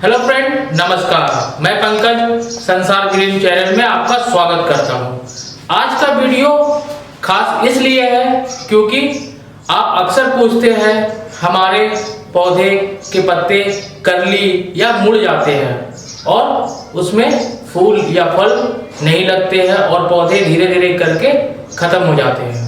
Hello friend, नमस्कार। मैं पंकज संसार ग्रीन चैनल में आपका स्वागत करता हूं। आज का वीडियो खास इसलिए है क्योंकि आप अक्सर पूछते हैं हमारे पौधे के पत्ते कर्ली या मुड़ जाते हैं और उसमें फूल या फल नहीं लगते हैं और पौधे धीरे धीरे करके खत्म हो जाते हैं।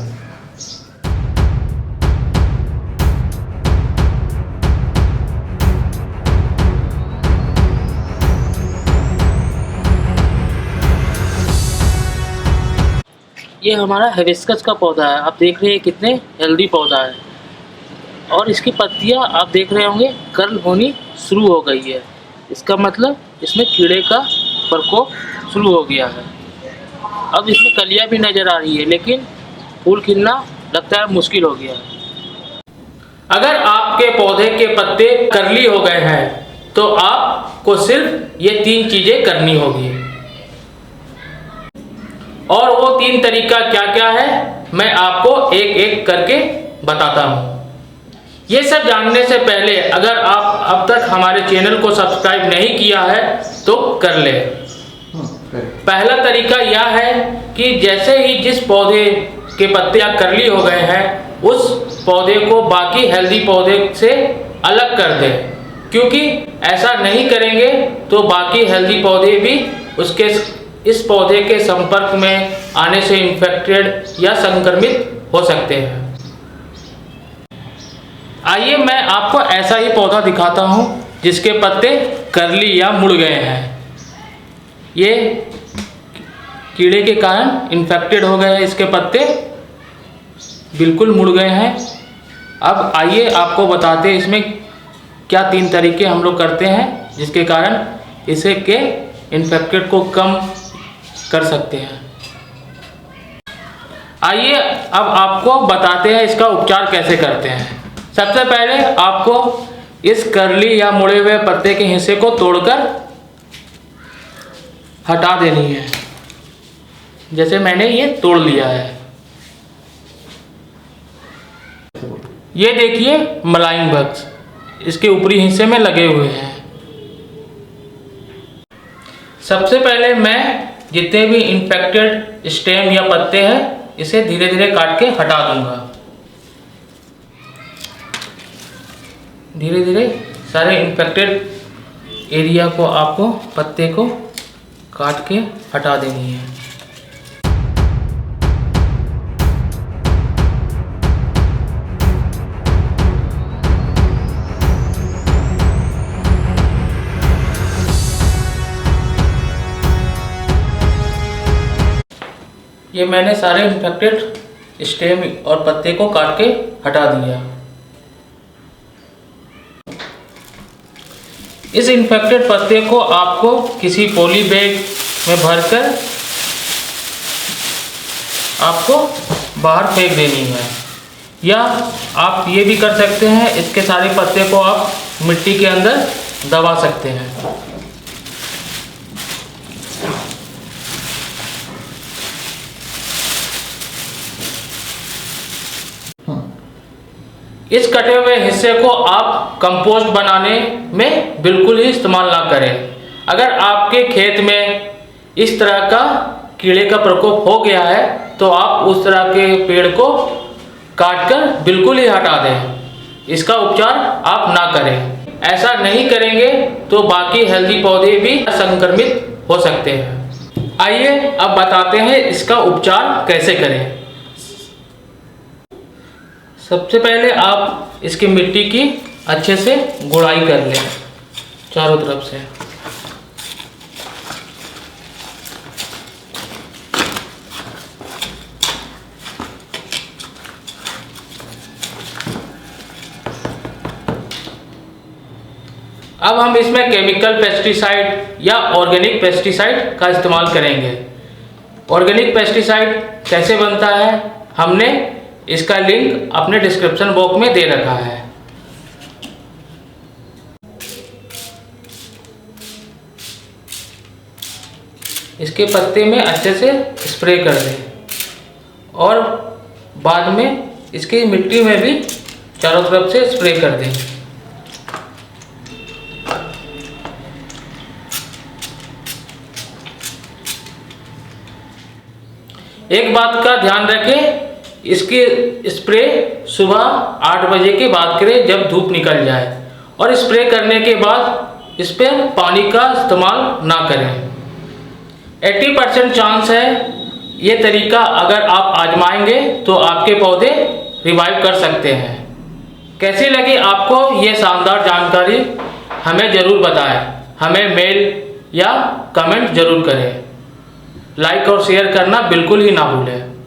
ये हमारा हिबिस्कस का पौधा है। आप देख रहे हैं कितने हेल्दी पौधा है और इसकी पत्तियां आप देख रहे होंगे कर्ल होनी शुरू हो गई है। इसका मतलब इसमें कीड़े का प्रकोप शुरू हो गया है। अब इसमें कलियां भी नज़र आ रही है लेकिन फूल खिलना लगता है मुश्किल हो गया है। अगर आपके पौधे के पत्ते कर्ली हो गए हैं तो आपको सिर्फ ये 3 चीज़ें करनी होगी और वो 3 तरीका क्या क्या है मैं आपको एक एक करके बताता हूँ। ये सब जानने से पहले अगर आप अब तक हमारे चैनल को सब्सक्राइब नहीं किया है तो कर ले। पहला तरीका यह है कि जैसे ही जिस पौधे के पत्ते कर्ली हो गए हैं उस पौधे को बाकी हेल्दी पौधे से अलग कर दें, क्योंकि ऐसा नहीं करेंगे तो बाकी हेल्दी पौधे भी उसके इस पौधे के संपर्क में आने से इन्फेक्टेड या संक्रमित हो सकते हैं। आइए मैं आपको ऐसा ही पौधा दिखाता हूं जिसके पत्ते कर्ली या मुड़ गए हैं। ये कीड़े के कारण इन्फेक्टेड हो गए हैं, इसके पत्ते बिल्कुल मुड़ गए हैं। अब आइए आपको बताते हैं इसमें क्या 3 तरीके हम लोग करते हैं जिसके कारण इसे के इन्फेक्टेड को कम कर सकते हैं। आइए अब आपको बताते हैं इसका उपचार कैसे करते हैं। सबसे पहले आपको इस कर्ली या मुड़े हुए पत्ते के हिस्से को तोड़कर हटा देनी है। जैसे मैंने ये तोड़ लिया है। ये देखिए मलाइन बग्स इसके ऊपरी हिस्से में लगे हुए हैं। सबसे पहले मैं जितने भी इन्फेक्टेड स्टेम या पत्ते हैं इसे धीरे धीरे काट के हटा दूंगा। धीरे धीरे सारे इन्फेक्टेड एरिया को आपको पत्ते को काट के हटा देनी है। ये मैंने सारे इन्फेक्टेड स्टेम और पत्ते को काट के हटा दिया। इस इन्फेक्टेड पत्ते को आपको किसी पॉली बैग में भरकर आपको बाहर फेंक देनी है, या आप ये भी कर सकते हैं इसके सारे पत्ते को आप मिट्टी के अंदर दबा सकते हैं। इस कटे हुए हिस्से को आप कंपोस्ट बनाने में बिल्कुल ही इस्तेमाल ना करें। अगर आपके खेत में इस तरह का कीड़े का प्रकोप हो गया है तो आप उस तरह के पेड़ को काटकर बिल्कुल ही हटा दें। इसका उपचार आप ना करें। ऐसा नहीं करेंगे तो बाकी हेल्दी पौधे भी संक्रमित हो सकते हैं। आइए अब बताते हैं इसका उपचार कैसे करें। सबसे पहले आप इसकी मिट्टी की अच्छे से गुड़ाई कर लें चारों तरफ से। अब हम इसमें केमिकल पेस्टिसाइड या ऑर्गेनिक पेस्टिसाइड का इस्तेमाल करेंगे। ऑर्गेनिक पेस्टिसाइड कैसे बनता है हमने इसका लिंक अपने डिस्क्रिप्शन बॉक्स में दे रखा है। इसके पत्ते में अच्छे से स्प्रे कर दें और बाद में इसकी मिट्टी में भी चारों तरफ से स्प्रे कर दें। एक बात का ध्यान रखें, इसकी स्प्रे सुबह 8 बजे के बाद करें जब धूप निकल जाए, और स्प्रे करने के बाद इस पर पानी का इस्तेमाल ना करें। 80% चांस है ये तरीका अगर आप आजमाएंगे तो आपके पौधे रिवाइव कर सकते हैं। कैसी लगी आपको ये शानदार जानकारी हमें ज़रूर बताएं, हमें मेल या कमेंट ज़रूर करें। लाइक और शेयर करना बिल्कुल ही ना भूलें।